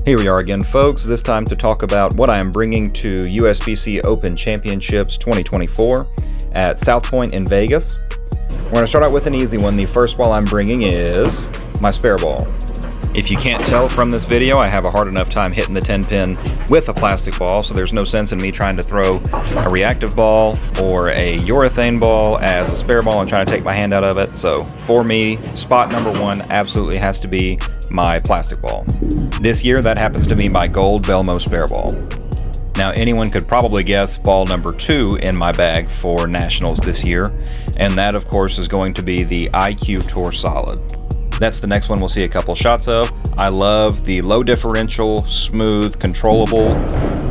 Here we are again, folks, this time to talk about what I am bringing to USBC Open Championships 2024 at South Point in Vegas. We're going to start out with an easy one. The first ball I'm bringing is my spare ball. If you can't tell from this video, I have a hard enough time hitting the 10-pin with a plastic ball, so there's no sense in me trying to throw a reactive ball or a urethane ball as a spare ball and trying to take my hand out of it. So for me, spot number one absolutely has to be my plastic ball. This year, that happens to be my gold Belmo spare ball. Now, anyone could probably guess ball number two in my bag for Nationals this year, and that, of course, is going to be the IQ Tour Solid. That's the next one we'll see a couple shots of. I love the low differential, smooth, controllable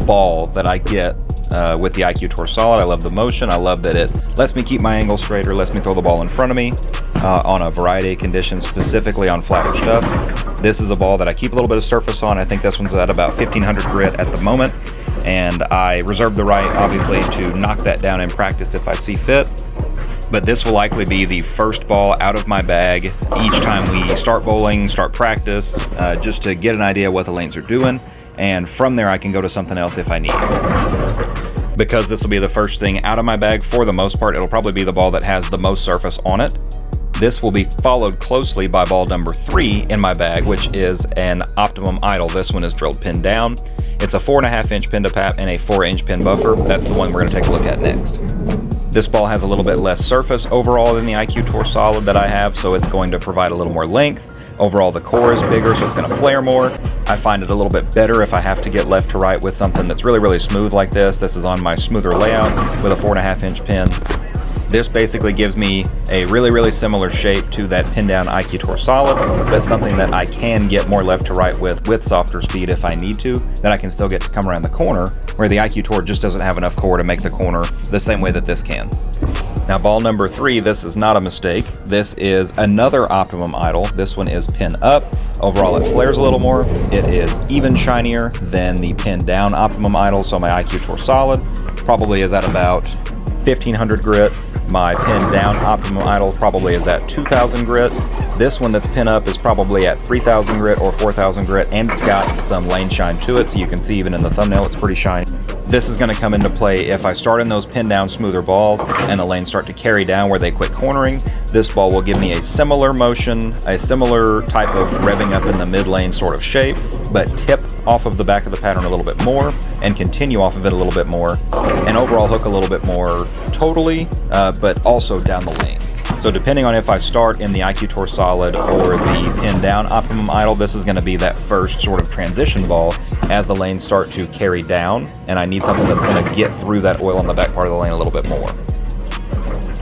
ball that I get with the IQ Tour Solid. I love the motion. I love that it lets me keep my angle straighter, lets me throw the ball in front of me on a variety of conditions, specifically on flatter stuff. This is a ball that I keep a little bit of surface on. I think this one's at about 1500 grit at the moment, and I reserve the right, obviously, to knock that down in practice if I see fit. But this will likely be the first ball out of my bag each time we start bowling, start practice, just to get an idea what the lanes are doing, and from there I can go to something else if I need it. Because this will be the first thing out of my bag, for the most part, it'll probably be the ball that has the most surface on it. This will be followed closely by ball number 3 in my bag, which is an Optimum Idle. This one is drilled pin down. It's a 4.5 inch pin to pap and a 4 inch pin buffer. That's the one we're going to take a look at next. This ball has a little bit less surface overall than the IQ Tour Solid that I have, so it's going to provide a little more length. Overall, the core is bigger, so it's going to flare more. I find it a little bit better if I have to get left to right with something that's really, really smooth like this. This is on my smoother layout with a 4.5 inch pin. This basically gives me a really, really similar shape to that pin down IQ Tour Solid, but something that I can get more left to right with softer speed if I need to, that I can still get to come around the corner, where the IQ Tour just doesn't have enough core to make the corner the same way that this can. Now, ball number 3, this is not a mistake. This is another Optimum Idle. This one is pin up. Overall, it flares a little more. It is even shinier than the pin down Optimum Idle, so my IQ Tour Solid probably is at about 1500 grit. My pin down Optimum Idle probably is at 2000 grit. This one that's pin up is probably at 3000 grit or 4000 grit, and it's got some lane shine to it, so you can see even in the thumbnail it's pretty shiny. This is going to come into play if I start in those pin down smoother balls and the lanes start to carry down where they quit cornering. This ball will give me a similar motion, a similar type of revving up in the mid lane sort of shape, but tip off of the back of the pattern a little bit more and continue off of it a little bit more, and overall hook a little bit more totally, but also down the lane. So depending on if I start in the IQ Tour Solid or the pin down Optimum Idle, this is going to be that first sort of transition ball as the lanes start to carry down, and I need something that's going to get through that oil on the back part of the lane a little bit more.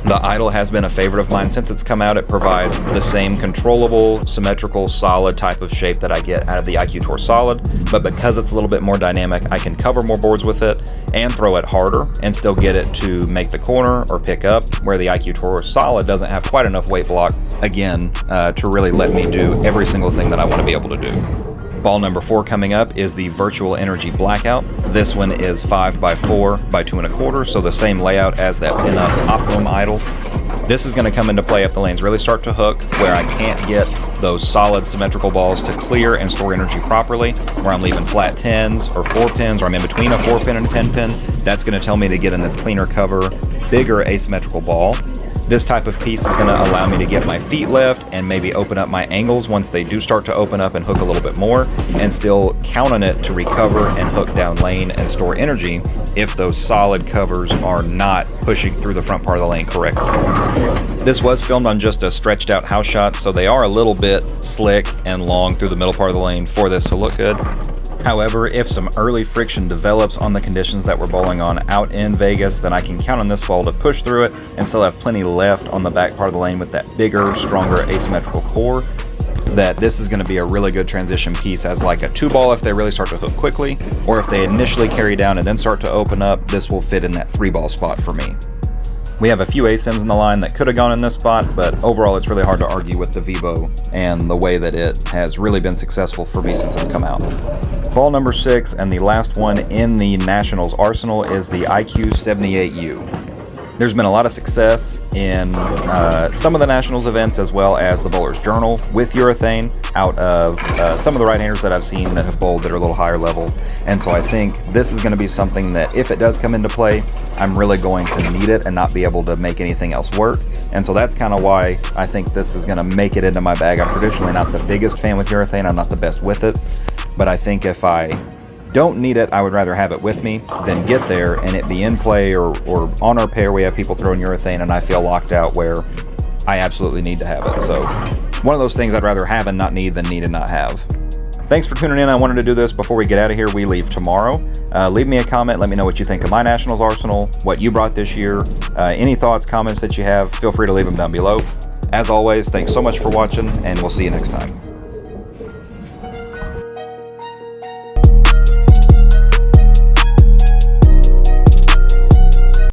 The Idle has been a favorite of mine since it's come out. It provides the same controllable, symmetrical, solid type of shape that I get out of the IQ Tour Solid, but because it's a little bit more dynamic, I can cover more boards with it and throw it harder and still get it to make the corner or pick up, where the IQ Tour Solid doesn't have quite enough weight block, again, to really let me do every single thing that I want to be able to do. Ball number 4 coming up is the Virtual Energy Blackout. This one is 5x4 by 2 1/4, so the same layout as that pin-up Optimum Idle. This is going to come into play if the lanes really start to hook, where I can't get those solid symmetrical balls to clear and store energy properly, where I'm leaving flat 10s or 4 pins, or I'm in between a 4-pin and a 10-pin. That's going to tell me to get in this cleaner cover, bigger asymmetrical ball. This type of piece is going to allow me to get my feet left and maybe open up my angles once they do start to open up and hook a little bit more, and still count on it to recover and hook down lane and store energy if those solid covers are not pushing through the front part of the lane correctly. This was filmed on just a stretched out house shot, so they are a little bit slick and long through the middle part of the lane for this to look good. However, if some early friction develops on the conditions that we're bowling on out in Vegas, then I can count on this ball to push through it and still have plenty left on the back part of the lane with that bigger, stronger asymmetrical core. That this is going to be a really good transition piece as like a 2-ball if they really start to hook quickly, or if they initially carry down and then start to open up, this will fit in that 3-ball spot for me. We have a few ASIMs in the line that could have gone in this spot, but overall it's really hard to argue with the Vivo and the way that it has really been successful for me since it's come out. Ball number 6, and the last one in the Nationals arsenal, is the IQ78U. There's been a lot of success in some of the Nationals events as well as the Bowler's Journal with urethane out of some of the right-handers that I've seen that have bowled that are a little higher level. And so I think this is going to be something that if it does come into play, I'm really going to need it and not be able to make anything else work. And so that's kind of why I think this is going to make it into my bag. I'm traditionally not the biggest fan with urethane. I'm not the best with it. But I think if I don't need it, I would rather have it with me than get there and it be in play or on our pair we have people throwing urethane and I feel locked out where I absolutely need to have it. So one of those things I'd rather have and not need than need and not have. Thanks for tuning in. I wanted to do this before we get out of here. We leave tomorrow. Leave me a comment. Let me know what you think of my Nationals arsenal, what you brought this year. Any thoughts, comments that you have, feel free to leave them down below. As always, thanks so much for watching, and we'll see you next time.